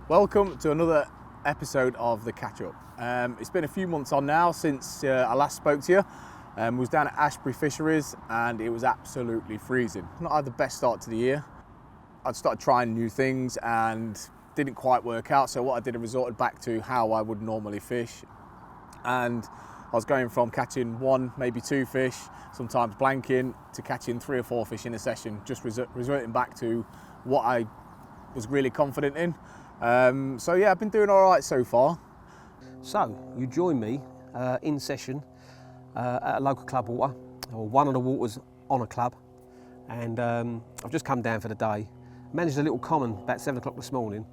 Welcome to another episode of the catch-up. It's been a few months on now since I last spoke to you. I was down at Ashbury Fisheries and it was absolutely freezing. Not had the best start to the year. I'd started trying new things and didn't quite work out, so what I did, I resorted back to how I would normally fish. And I was going from catching one, maybe two fish, sometimes blanking, to catching 3 or 4 fish in a session, just resorting back to what I was really confident in. So yeah, I've been doing all right so far. So you join me in session at a local club water, or one of the waters on a club, and I've just come down for the day. Managed a little common about 7 o'clock this morning,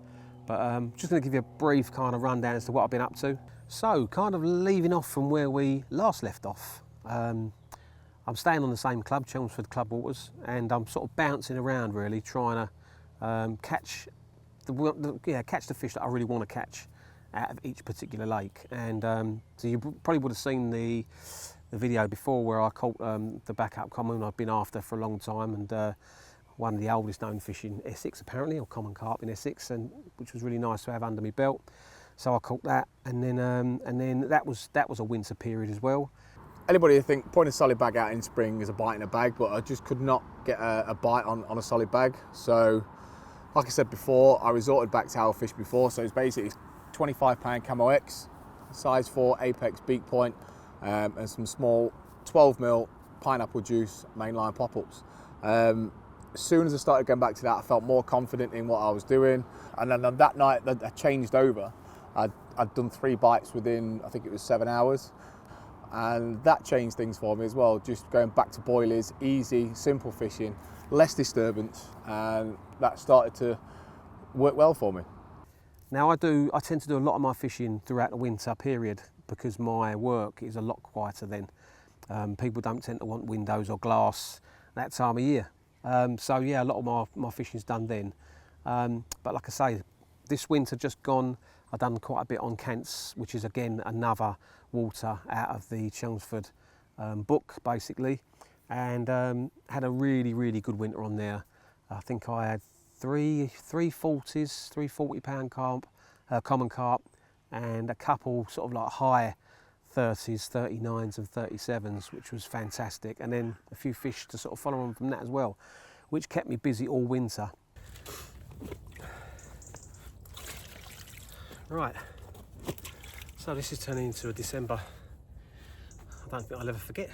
but just going to give you a brief kind of rundown as to what I've been up to. So kind of leaving off from where we last left off. I'm staying on the same club, Chelmsford Club Waters, and I'm sort of bouncing around really, trying to catch the fish that I really want to catch out of each particular lake. And so you probably would have seen the video before where I caught the backup common I've been after for a long time, and one of the oldest known fish in Essex apparently, or common carp in Essex, and which was really nice to have under my belt. So I caught that, and then that was a winter period as well. Anybody who think putting a solid bag out in spring is a bite in a bag, but I just could not get a bite on a solid bag. So like I said before, I resorted back to how I fished before. So it's basically 25-pound Camo X, size 4 Apex beak point, and some small 12mm pineapple juice mainline pop-ups. As soon as I started going back to that, I felt more confident in what I was doing. And then on that night that I changed over, I'd done 3 bites within, I think it was 7 hours. And that changed things for me as well, just going back to boilies, easy, simple fishing, less disturbance, and that started to work well for me. Now I tend to do a lot of my fishing throughout the winter period because my work is a lot quieter then. People don't tend to want windows or glass that time of year. So yeah, a lot of my fishing's done then. But like I say, this winter just gone, I've done quite a bit on Cants, which is again another water out of the Chelmsford book basically, and had a really good winter on there. I think I had three 40-pound carp, common carp, and a couple sort of like high 30s, 39s and 37s, which was fantastic, and then a few fish to sort of follow on from that as well, which kept me busy all winter. Right, so this is turning into a December I don't think I'll ever forget.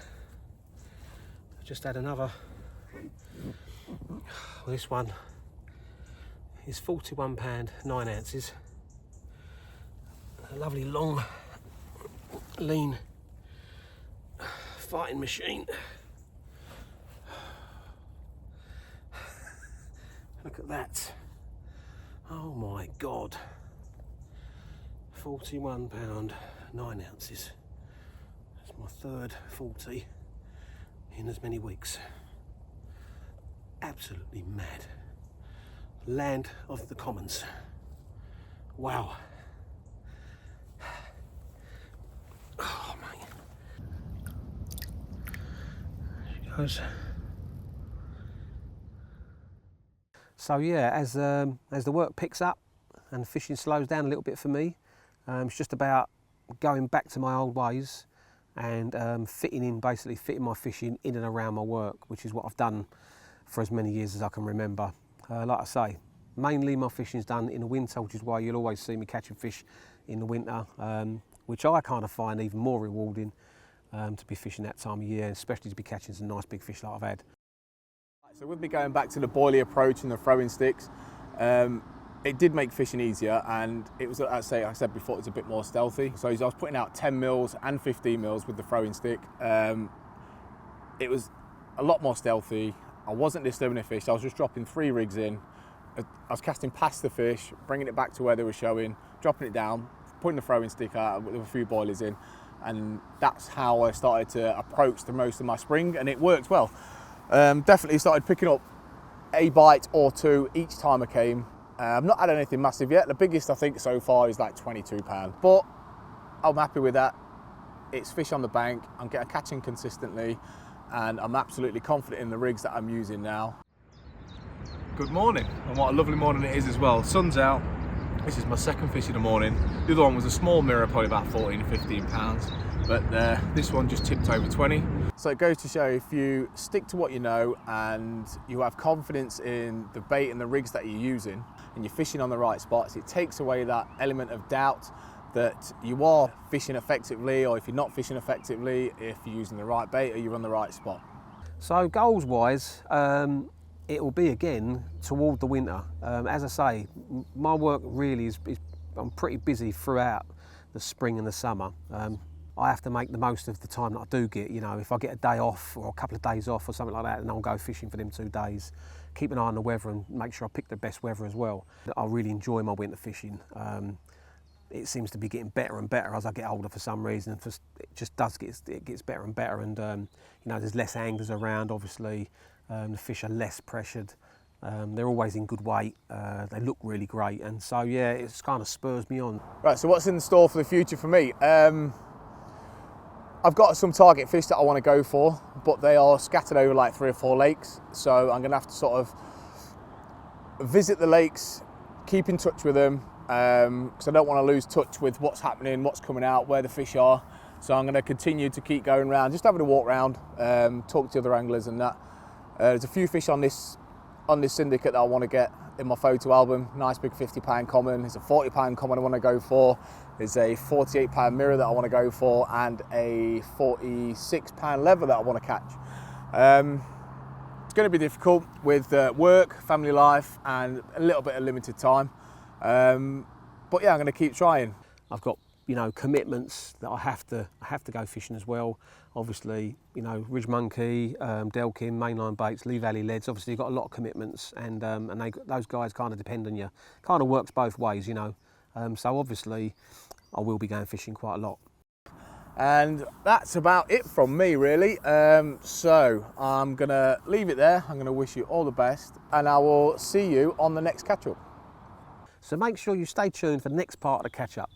I just had another. Well, this one is 41 pound 9 ounces. A lovely long, lean fighting machine. Look at that. Oh my God. 41 pound 9 ounces. That's my third 40 in as many weeks. Absolutely mad. Land of the commons. Wow. Oh mate. There she goes. So yeah, as the work picks up and fishing slows down a little bit for me, it's just about going back to my old ways and fitting my fishing in and around my work, which is what I've done for as many years as I can remember. Like I say, mainly my fishing's done in the winter, which is why you'll always see me catching fish in the winter, which I kind of find even more rewarding to be fishing that time of year, especially to be catching some nice big fish like I've had. So with me going back to the boilie approach and the throwing sticks, it did make fishing easier, and it was, I said before, it's a bit more stealthy. So I was putting out 10 mils and 15 mils with the throwing stick. It was a lot more stealthy. I wasn't disturbing the fish. I was just dropping 3 rigs in. I was casting past the fish, bringing it back to where they were showing, dropping it down, putting the throwing stick out with a few boilies in, and that's how I started to approach the most of my spring, and it worked well. Definitely started picking up a bite or 2 each time I came. I've not had anything massive yet. The biggest I think so far is like 22 pound, but I'm happy with that. It's fish on the bank, I'm catching consistently, and I'm absolutely confident in the rigs that I'm using now. Good morning, and what a lovely morning it is as well. Sun's out, This is my second fish in the morning. The other one was a small mirror, probably about 14 or 15 pounds, but this one just tipped over 20. So it goes to show, if you stick to what you know and you have confidence in the bait and the rigs that you're using, and you're fishing on the right spots, it takes away that element of doubt that you are fishing effectively, or if you're not fishing effectively, if you're using the right bait or you're on the right spot. So goals wise, it will be again toward the winter. As I say, my work really is I'm pretty busy throughout the spring and the summer. I have to make the most of the time that I do get. You know, if I get a day off or a couple of days off or something like that, then I'll go fishing for them 2 days. Keep an eye on the weather and make sure I pick the best weather as well. I really enjoy my winter fishing. It seems to be getting better and better as I get older for some reason. It just does it gets better and better, and you know, there's less anglers around. Obviously, the fish are less pressured. They're always in good weight. They look really great, and so yeah, it's kind of spurs me on. Right. So what's in store for the future for me? I've got some target fish that I want to go for, but they are scattered over like 3 or 4 lakes. So I'm going to have to sort of visit the lakes, keep in touch with them, because I don't want to lose touch with what's happening, what's coming out, where the fish are. So I'm going to continue to keep going around, just having a walk around, talk to other anglers and that. There's a few fish on this syndicate that I want to get in my photo album. Nice big 50-pound common. There's a 40-pound common I want to go for. There's a 48-pound mirror that I want to go for, and a 46-pound leather that I want to catch. It's going to be difficult with work, family life, and a little bit of limited time. But yeah, I'm going to keep trying. I've got, you know, commitments that I have to go fishing as well. Obviously, you know, RidgeMonkey, Delkin, mainline baits, Lee Valley leads. Obviously, you've got a lot of commitments, and those guys kind of depend on you. Kind of works both ways, you know. So obviously, I will be going fishing quite a lot. And that's about it from me, really. So I'm gonna leave it there. I'm gonna wish you all the best, and I will see you on the next catch-up. So make sure you stay tuned for the next part of the catch-up.